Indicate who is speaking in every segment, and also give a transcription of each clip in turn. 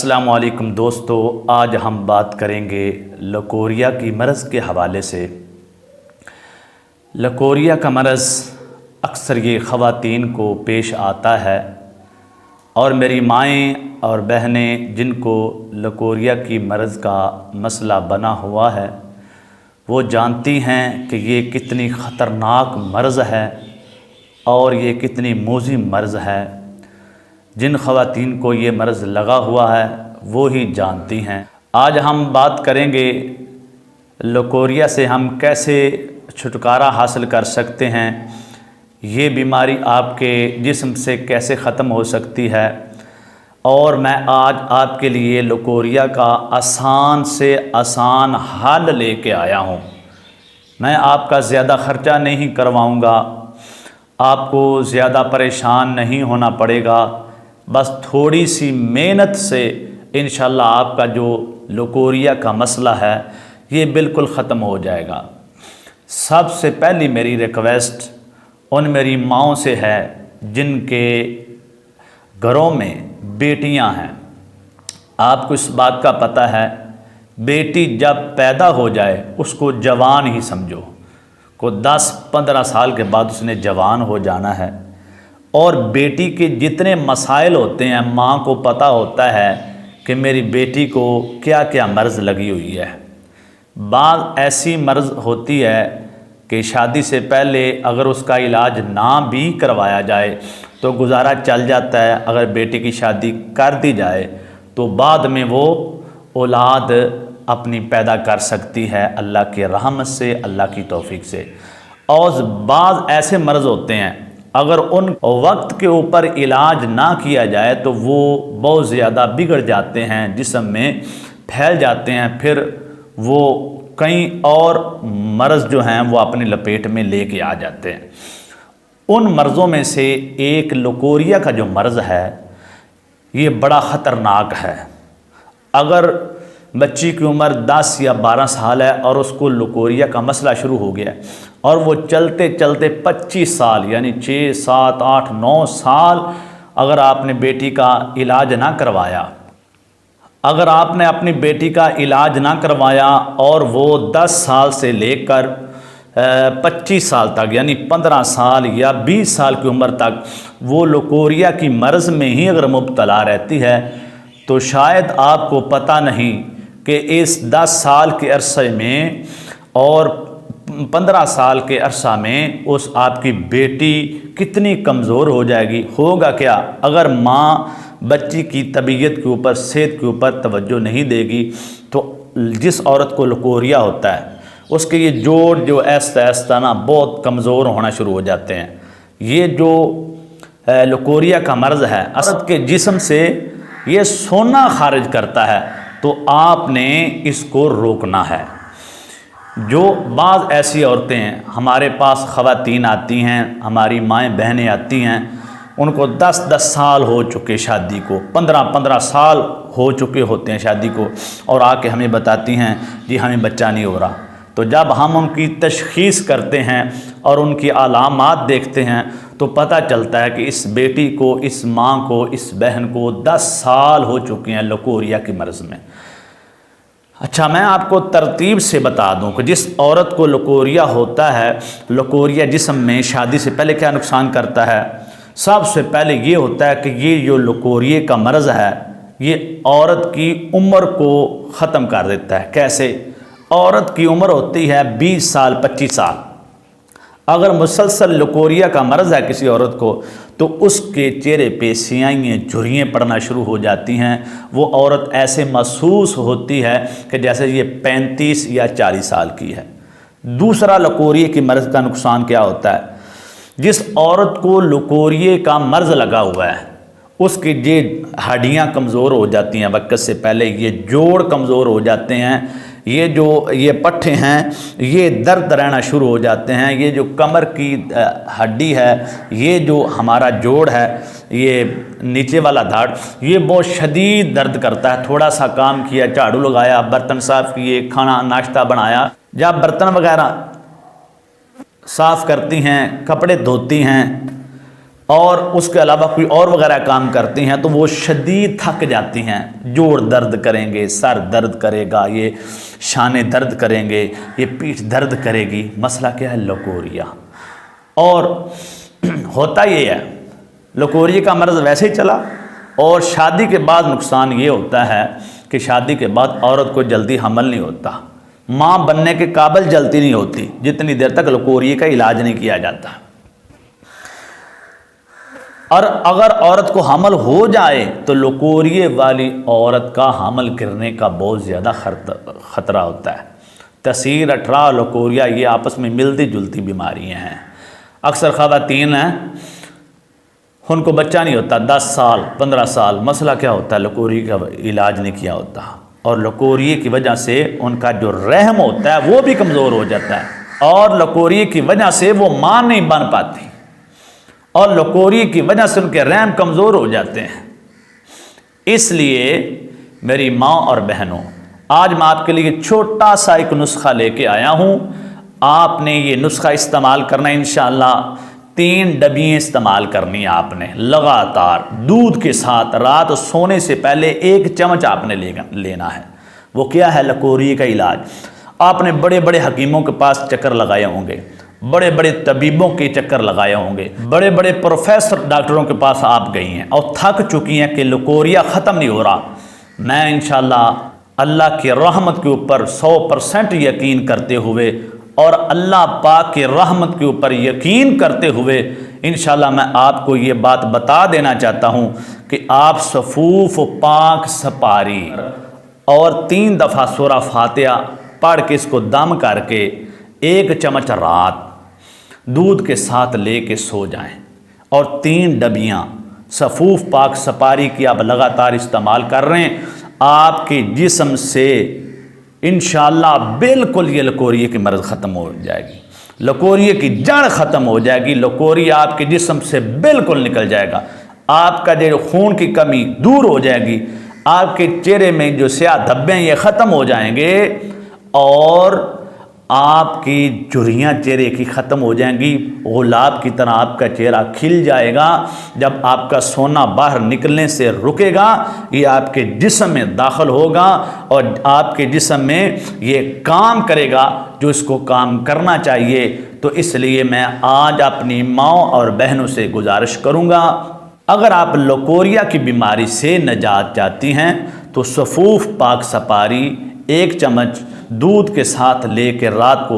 Speaker 1: अस्सलाम वालेकुम दोस्तों, आज हम बात करेंगे लकोरिया की मर्ज़ के हवाले से। लकोरिया का मर्ज़ अक्सर ये ख़वातीन को पेश आता है और मेरी माएँ और बहनें जिनको लकोरिया की मर्ज़ का मसला बना हुआ है वो जानती हैं कि ये कितनी ख़तरनाक मर्ज़ है और ये कितनी मूज़ी मर्ज़ है। जिन ख़वातीन को ये मर्ज़ लगा हुआ है वो ही जानती हैं। आज हम बात करेंगे लकोरिया से हम कैसे छुटकारा हासिल कर सकते हैं, ये बीमारी आपके जिस्म से कैसे ख़त्म हो सकती है। और मैं आज आपके लिए लकोरिया का आसान से आसान हल लेके आया हूँ। मैं आपका ज़्यादा ख़र्चा नहीं करवाऊँगा, आपको ज़्यादा परेशान नहीं होना पड़ेगा। बस थोड़ी सी मेहनत से इंशाल्लाह आपका जो लकोरिया का मसला है ये बिल्कुल ख़त्म हो जाएगा। सबसे पहली मेरी रिक्वेस्ट उन मेरी माँओं से है जिनके घरों में बेटियां हैं। आपको इस बात का पता है, बेटी जब पैदा हो जाए उसको जवान ही समझो, को 10-15 साल के बाद उसने जवान हो जाना है। और बेटी के जितने मसाइल होते हैं माँ को पता होता है कि मेरी बेटी को क्या क्या मर्ज़ लगी हुई है। बात ऐसी मर्ज़ होती है कि शादी से पहले अगर उसका इलाज ना भी करवाया जाए तो गुजारा चल जाता है। अगर बेटी की शादी कर दी जाए तो बाद में वो औलाद अपनी पैदा कर सकती है अल्लाह की रहमत से, अल्लाह की तौफीक से। और बाज़ ऐसे मर्ज़ होते हैं अगर उन वक्त के ऊपर इलाज ना किया जाए तो वो बहुत ज़्यादा बिगड़ जाते हैं, जिस्म में फैल जाते हैं, फिर वो कई और मर्ज़ जो हैं वो अपनी लपेट में लेके आ जाते हैं। उन मर्ज़ों में से एक लकोरिया का जो मर्ज़ है ये बड़ा ख़तरनाक है। अगर बच्ची की उम्र 10 या 12 साल है और उसको लकोरिया का मसला शुरू हो गया और वो चलते चलते 25 साल यानी 6, 7, 8, 9 साल अगर आपने बेटी का इलाज ना करवाया, अगर आपने अपनी बेटी का इलाज ना करवाया और वो 10 साल से लेकर 25 साल तक यानी 15 साल या 20 साल की उम्र तक वो लकोरिया की मर्ज़ में ही अगर मुब्तला रहती है तो शायद आपको पता नहीं कि इस 10 साल के अरसे में और 15 साल के अरसा में उस आपकी बेटी कितनी कमज़ोर हो जाएगी। होगा क्या अगर माँ बच्ची की तबीयत के ऊपर, सेहत के ऊपर तवज्जो नहीं देगी तो जिस औरत को लकोरिया होता है उसके ये जोड़ जो ऐसा ऐसा ना बहुत कमज़ोर होना शुरू हो जाते हैं। ये जो लकोरिया का मर्ज़ है औरत के जिस्म से ये सोना खारिज करता है, तो आपने इसको रोकना है। जो बाज़ ऐसी औरतें हैं हमारे पास, ख़वातीन आती हैं, हमारी माएँ बहनें आती हैं, उनको 10-10 साल हो चुके शादी को, 15-15 साल हो चुके होते हैं शादी को, और आके हमें बताती हैं जी हमें बच्चा नहीं हो रहा। तो जब हम उनकी तशख़ीस करते हैं और उनकी अलामात देखते हैं तो पता चलता है कि इस बेटी को, इस माँ को, इस बहन को 10 साल हो चुके हैं लकोरिया की मर्ज़ में। अच्छा, मैं आपको तरतीब से बता दूं कि जिस औरत को लकोरिया होता है, लकोरिया जिस्म में शादी से पहले क्या नुकसान करता है। सबसे पहले ये होता है कि ये जो लकोरिया का मर्ज़ है ये औरत की उम्र को ख़त्म कर देता है। कैसे? औरत की उम्र होती है 20 साल, 25 साल। अगर मुसलसल लकोरिया का मर्ज़ है किसी औरत को तो उसके चेहरे पे स्याहियाँ, झुर्रियाँ पड़ना शुरू हो जाती हैं। वो औरत ऐसे महसूस होती है कि जैसे ये 35 या 40 साल की है। दूसरा लकोरिया की मर्ज़ का नुकसान क्या होता है, जिस औरत को लकोरिया का मर्ज़ लगा हुआ है उसकी ये हड्डियाँ कमज़ोर हो जाती हैं वक्त से पहले, ये जोड़ कमज़ोर हो जाते हैं, ये जो ये पट्ठे हैं ये दर्द रहना शुरू हो जाते हैं, ये जो कमर की हड्डी है, ये जो हमारा जोड़ है, ये नीचे वाला धाड़, ये बहुत शदीद दर्द करता है। थोड़ा सा काम किया, झाड़ू लगाया, बर्तन साफ़ किए, खाना नाश्ता बनाया, जब बर्तन वगैरह साफ़ करती हैं, कपड़े धोती हैं और उसके अलावा कोई और वगैरह काम करती हैं तो वो शदीद थक जाती हैं। जोड़ दर्द करेंगे, सर दर्द करेगा, ये शाने दर्द करेंगे, ये पीठ दर्द करेगी। मसला क्या है? लकोरिया। और होता ये है, लकोरिया का मर्ज़ वैसे ही चला, और शादी के बाद नुकसान ये होता है कि शादी के बाद औरत को जल्दी हमल नहीं होता, माँ बनने के काबिल जल्दी नहीं होती जितनी देर तक लकोरिया का इलाज नहीं किया जाता। और अगर औरत को हमल हो जाए तो लकोरिए वाली औरत का हमल गिरने का बहुत ज़्यादा ख़तरा होता है। तसीर, अठरा, लकोरिया ये आपस में मिलती जुलती बीमारियां हैं। अक्सर ख़वातीन हैं उनको बच्चा नहीं होता 10 साल 15 साल। मसला क्या होता है? लकोरिए का इलाज नहीं किया होता, और लकोरिए की वजह से उनका जो रहम होता है वो भी कमज़ोर हो जाता है, और लकोरिए की वजह से वो माँ नहीं बन पाती, और लकोरिए की वजह से उनके रहम कमज़ोर हो जाते हैं। इसलिए मेरी माँ और बहनों, आज मैं आपके लिए छोटा सा एक नुस्खा लेके आया हूँ। आपने ये नुस्खा इस्तेमाल करना है इंशाअल्लाह। 3 डबियाँ इस्तेमाल करनी है आपने लगातार दूध के साथ। रात सोने से पहले 1 चम्मच आपने लेना है। वो क्या है? लकोरिए का इलाज। आपने बड़े बड़े हकीमों के पास चक्कर लगाए होंगे, बड़े बड़े तबीबों के चक्कर लगाए होंगे, बड़े बड़े प्रोफेसर डॉक्टरों के पास आप गई हैं और थक चुकी हैं कि लकोरिया ख़त्म नहीं हो रहा। मैं इंशाअल्लाह अल्लाह की रहमत के ऊपर 100% यकीन करते हुए और अल्लाह पाक की रहमत के ऊपर यकीन करते हुए इंशाअल्लाह मैं आपको ये बात बता देना चाहता हूँ कि आप सफूफ पाक सपारी और 3 दफ़ा सूरा फातिहा पढ़ के इसको दम करके 1 चम्मच रात दूध के साथ लेके सो जाएं, और 3 डबियाँ सफूफ पाक सपारी की आप लगातार इस्तेमाल कर रहे हैं। आपके जिस्म से इंशाअल्लाह बिल्कुल ये लकोरिए की मर्ज़ ख़त्म हो जाएगी, लकोरिए की जड़ ख़त्म हो जाएगी, लकोरिया आपके जिस्म से बिल्कुल निकल जाएगा। आपका जो खून की कमी दूर हो जाएगी, आपके चेहरे में जो स्याह धब्बे हैं ये ख़त्म हो जाएंगे, और आपकी झुर्रियाँ चेहरे की ख़त्म हो जाएंगी। गुलाब की तरह आपका चेहरा खिल जाएगा। जब आपका सोना बाहर निकलने से रुकेगा, ये आपके जिस्म में दाखिल होगा और आपके जिस्म में ये काम करेगा जो इसको काम करना चाहिए। तो इसलिए मैं आज अपनी माँ और बहनों से गुजारिश करूँगा, अगर आप लकोरिया की बीमारी से निजात चाहती हैं तो सफूफ पाक सपारी 1 चम्मच दूध के साथ लेकर रात को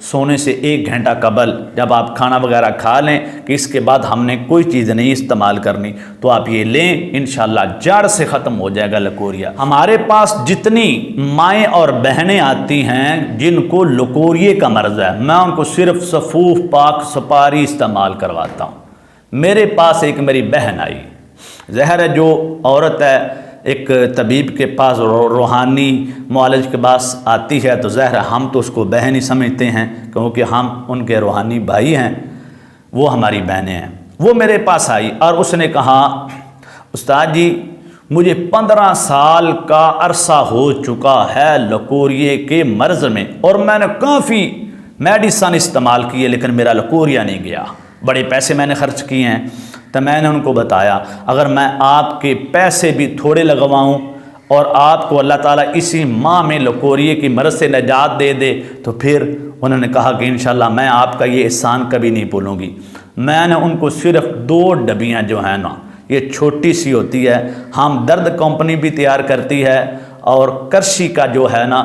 Speaker 1: सोने से 1 घंटा कबल जब आप खाना वगैरह खा लें कि इसके बाद हमने कोई चीज़ नहीं इस्तेमाल करनी, तो आप ये लें, इंशाल्लाह जड़ से ख़त्म हो जाएगा लकोरिया। हमारे पास जितनी माएँ और बहनें आती हैं जिनको लकोरिए का मर्ज़ है, मैं उनको सिर्फ सफूफ पाक सपारी इस्तेमाल करवाता हूँ। मेरे पास एक मेरी बहन आई, ज़हर है जो औरत है एक तबीब के पास रूहानी मुआलिज के पास आती है तो ज़ाहिर हम तो उसको बहन ही समझते हैं क्योंकि हम उनके रूहानी भाई हैं, वो हमारी बहनें हैं। वो मेरे पास आई और उसने कहा, उस्ताद जी मुझे 15 साल का अरसा हो चुका है लकोरिए के मर्ज़ में, और मैंने काफ़ी मेडिसन इस्तेमाल किए लेकिन मेरा लकोरिया नहीं गया, बड़े पैसे मैंने खर्च किए हैं। तो मैंने उनको बताया अगर मैं आपके पैसे भी थोड़े लगवाऊं और आपको अल्लाह ताला इसी माह में लकोरिए की मर्ज़ से निजात दे दे तो फिर उन्होंने कहा कि इंशाल्लाह मैं आपका ये एहसान कभी नहीं भूलूंगी। मैंने उनको सिर्फ 2 डबियाँ जो हैं ना, ये छोटी सी होती है, हम दर्द कंपनी भी तैयार करती है और करशी का जो है ना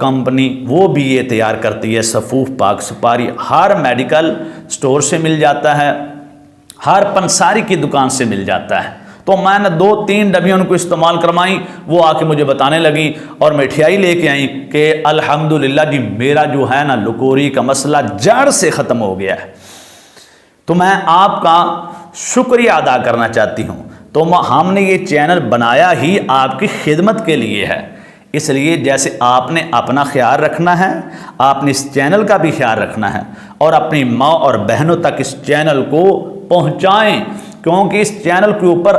Speaker 1: कंपनी वो भी ये तैयार करती है। सफूफ पाक सुपारी हर मेडिकल स्टोर से मिल जाता है, हर पंसारी की दुकान से मिल जाता है। तो मैंने 2-3 डबियाँ उनको इस्तेमाल करवाई, वो आके मुझे बताने लगी और मिठाई लेके आई कि अल्हम्दुलिल्लाह जी मेरा जो है ना लकोरी का मसला जड़ से ख़त्म हो गया है। तो मैं आपका शुक्रिया अदा करना चाहती हूँ। तो हमने ये चैनल बनाया ही आपकी खिदमत के लिए है, इसलिए जैसे आपने अपना ख्याल रखना है आपने इस चैनल का भी ख्याल रखना है और अपनी माँ और बहनों तक इस चैनल को पहुँचाएँ, क्योंकि इस चैनल के ऊपर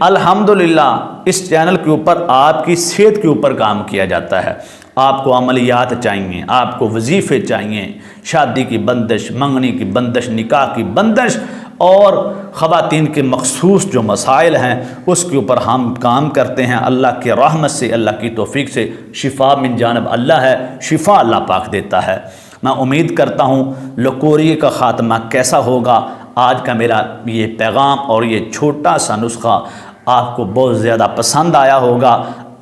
Speaker 1: अल्हम्दुलिल्लाह इस चैनल के ऊपर आपकी सेहत के ऊपर काम किया जाता है। आपको अमलियात चाहिए, आपको वजीफ़े चाहिए, शादी की बंदिश, मंगनी की बंदिश, निकाह की बंदिश और ख़वातीन के मखसूस जो मसाइल हैं उसके ऊपर हम काम करते हैं। अल्लाह की रहमत से, अल्लाह की तौफीक से शिफा मिन जानब अल्लाह है, शिफा अल्लाह पाक देता है। मैं उम्मीद करता हूँ लकोरिये का ख़ात्मा कैसा होगा। आज का मेरा ये पैगाम और ये छोटा सा नुस्खा आपको बहुत ज़्यादा पसंद आया होगा।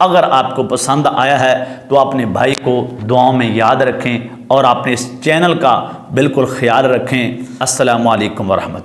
Speaker 1: अगर आपको पसंद आया है तो अपने भाई को दुआओं में याद रखें और अपने इस चैनल का बिल्कुल ख्याल रखें। अस्सलामु अलैकुम वरहमतुल्लाह।